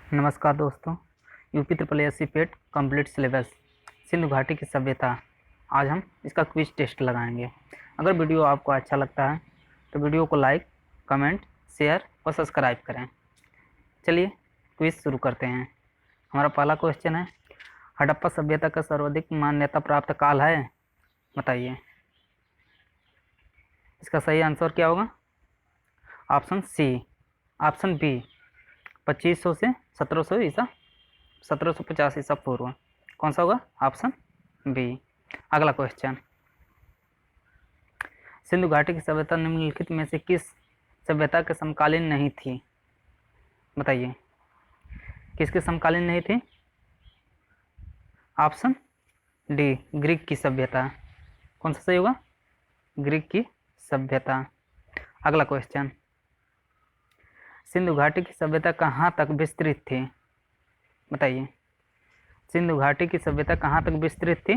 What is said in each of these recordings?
नमस्कार दोस्तों, UP triple S C पेट complete syllabus Sindhu घाटी की सभ्यता। आज हम इसका क्विज टेस्ट लगाएंगे। अगर वीडियो आपको अच्छा लगता है तो वीडियो को लाइक, कमेंट, शेयर और सब्सक्राइब करें। चलिए क्विज शुरू करते हैं। हमारा पहला क्वेश्चन है, हड़प्पा सभ्यता का सर्वाधिक मान्यता प्राप्त काल है, बताइए। इसका सही आंसर क्या होगा? Option C. ऑप्शन बी 2500 से 1700 ईसा 1750 ईसा पूर्व। कौन सा होगा? Option B. अगला क्वेश्चन, सिंधु घाटी की सभ्यता निम्नलिखित में से किस सभ्यता के समकालीन नहीं थी, बताइए। किसके समकालीन नहीं थी? ऑप्शन डी, ग्रीक की सभ्यता। कौन सा सही होगा? ग्रीक की सभ्यता। अगला क्वेश्चन, सिंधु घाटी की सभ्यता कहाँ तक विस्तृत थी, बताइए। सिंधु घाटी की सभ्यता कहाँ तक विस्तृत थी?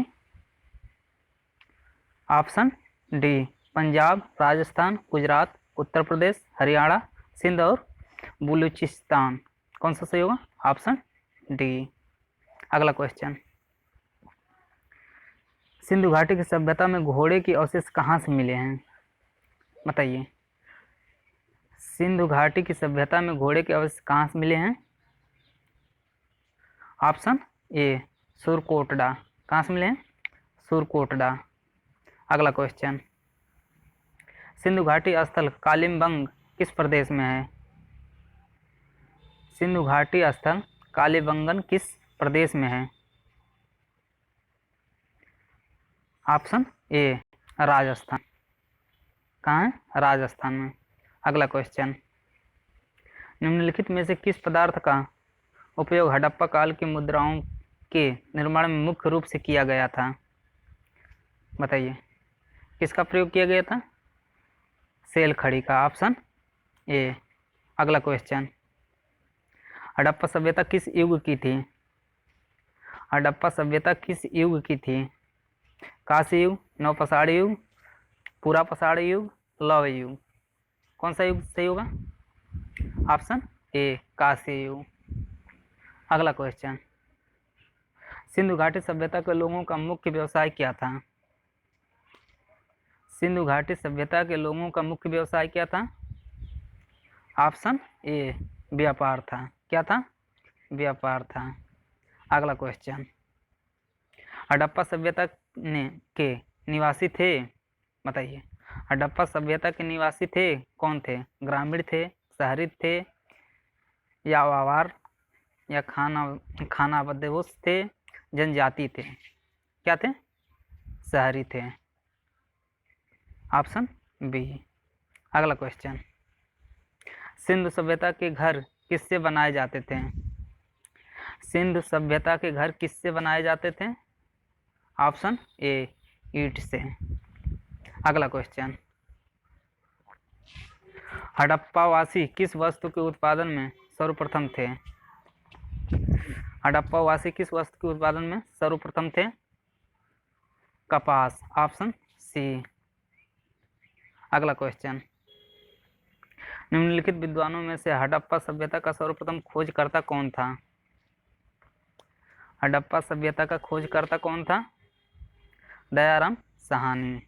ऑप्शन डी, पंजाब, राजस्थान, गुजरात, उत्तर प्रदेश, हरियाणा, सिंध और बलूचिस्तान। कौन सा सही होगा? Option D. अगला क्वेश्चन, सिंधु घाटी की सभ्यता में घोड़े के अवशेष कहाँ से मिले हैं, बताइए। सिंधु घाटी की सभ्यता में घोड़े के अवशेष कहाँ से मिले हैं? Option A, Surkotada. कहाँ से मिले हैं? सुरकोटडा। अगला क्वेश्चन, सिंधु घाटी स्थल कालिबंग किस प्रदेश में है? सिंधु घाटी स्थल कालीबंगन किस प्रदेश में है? Option A, Rajasthan. कहाँ है? राजस्थान में। अगला क्वेश्चन, निम्नलिखित में से किस पदार्थ का उपयोग हड़प्पा काल की मुद्राओं के निर्माण में मुख्य रूप से किया गया था, बताइए। किसका प्रयोग किया गया था? सेल खड़ी का। Option A. अगला क्वेश्चन, हड़प्पा सभ्यता किस युग की थी? हड़प्पा सभ्यता किस युग की थी? कांस्य युग, नवपाषाण युग, पुरापाषाण युग, लौह युग। कौन सा युग सही होगा? ऑप्शन ए, कांस्य युग। अगला क्वेश्चन, सिंधु घाटी सभ्यता के लोगों का मुख्य व्यवसाय क्या था? सिंधु घाटी सभ्यता के लोगों का मुख्य व्यवसाय क्या था? ऑप्शन ए, व्यापार था। क्या था? व्यापार था। अगला क्वेश्चन, हड़प्पा सभ्यता के निवासी थे, बताइए। हड़प्पा सभ्यता के निवासी थे कौन थे? ग्रामीण थे, शहरी थे, या आवार या खानाबदोश थे, जनजाति थे? क्या थे? शहरी थे। Option B. अगला क्वेश्चन, सिंधु सभ्यता के घर किससे बनाए जाते थे? सिंधु सभ्यता के घर किससे बनाए जाते थे? ऑप्शन ए, ईंट से। अगला क्वेश्चन, हड़प्पावासी किस वस्तु के उत्पादन में सर्वप्रथम थे? हड़प्पावासी किस वस्तु के उत्पादन में सर्वप्रथम थे? कपास। Option C. अगला क्वेश्चन, निम्नलिखित विद्वानों में से हड़प्पा सभ्यता का सर्वप्रथम खोजकर्ता कौन था? हड़प्पा सभ्यता का खोजकर्ता कौन था? दयाराम साहनी।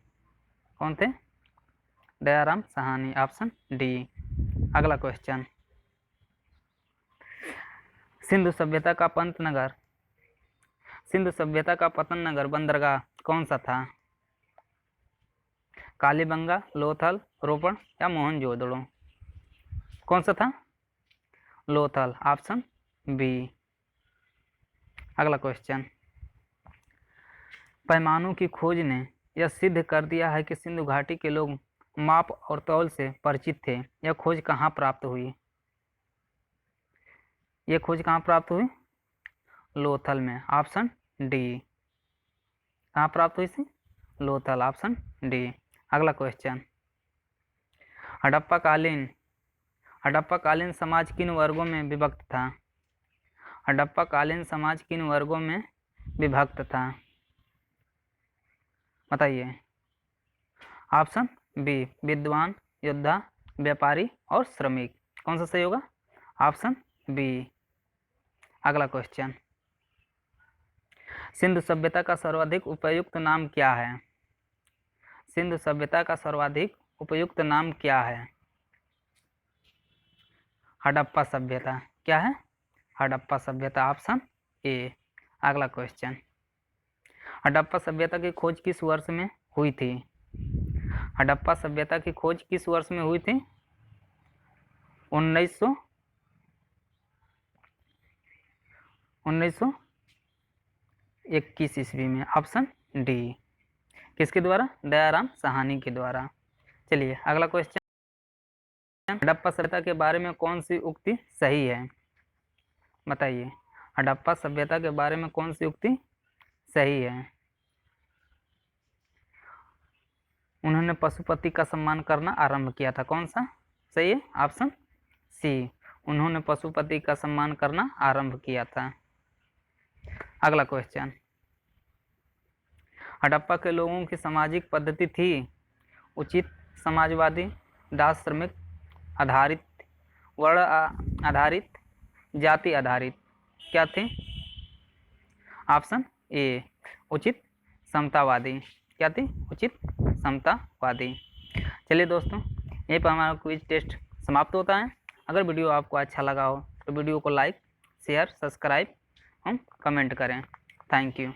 कौन थे? दयाराम साहनी। Option D. अगला क्वेश्चन, सिंधु सभ्यता का पंतनगर, सिंधु सभ्यता का पतन नगर बंदरगाह कौन सा था? कालीबंगा, लोथल, रोपड़ या मोहनजोदड़ो? कौन सा था? लोथल। Option B. अगला क्वेश्चन, पैमानों की खोज ने यह सिद्ध कर दिया है कि सिंधु घाटी के लोग माप और तौल से परिचित थे। यह खोज कहाँ प्राप्त हुई? यह खोज कहाँ प्राप्त हुई? लोथल में। Option D. कहाँ प्राप्त हुई थी? लोथल। Option D. अगला क्वेश्चन, हड़प्पाकालीन समाज किन वर्गों में विभक्त था? हड़प्पाकालीन समाज किन वर्गों में विभक्त था, बताइए। ऑप्शन बी, विद्वान, योद्धा, व्यापारी और श्रमिक। कौन सा सही होगा? Option B. अगला क्वेश्चन, सिंधु सभ्यता का सर्वाधिक उपयुक्त नाम क्या है? सिंधु सभ्यता का सर्वाधिक उपयुक्त नाम क्या है? हड़प्पा सभ्यता। क्या है? हड़प्पा सभ्यता, ऑप्शन ए। अगला क्वेश्चन, हड़प्पा सभ्यता की खोज किस वर्ष में हुई थी? हड़प्पा सभ्यता की खोज किस वर्ष में हुई थी? 1921 ईस्वी में, ऑप्शन डी। किसके द्वारा? दयाराम साहनी के द्वारा। चलिए अगला क्वेश्चन, हड़प्पा सभ्यता के बारे में कौन सी उक्ति सही है? बताइए, हड़प्पा सभ्यता के बारे में कौन सी उक्ति सही है? उन्होंने पशुपति का सम्मान करना आरंभ किया था। कौन सा सही है? ऑप्शन सी, उन्होंने पशुपति का सम्मान करना आरंभ किया था। अगला क्वेश्चन, हड़प्पा के लोगों की सामाजिक पद्धति थी उचित, समाजवादी, दास श्रमिक आधारित, वर्ण आधारित, जाति आधारित। क्या थी? ऑप्शन ए, उचित समतावादी। क्या थी? उचित समतावादी। चलिए दोस्तों, यहीं पर हमारा क्विज टेस्ट समाप्त होता है। अगर वीडियो आपको अच्छा लगा हो तो वीडियो को लाइक, शेयर, सब्सक्राइब हम कमेंट करें। Thank you.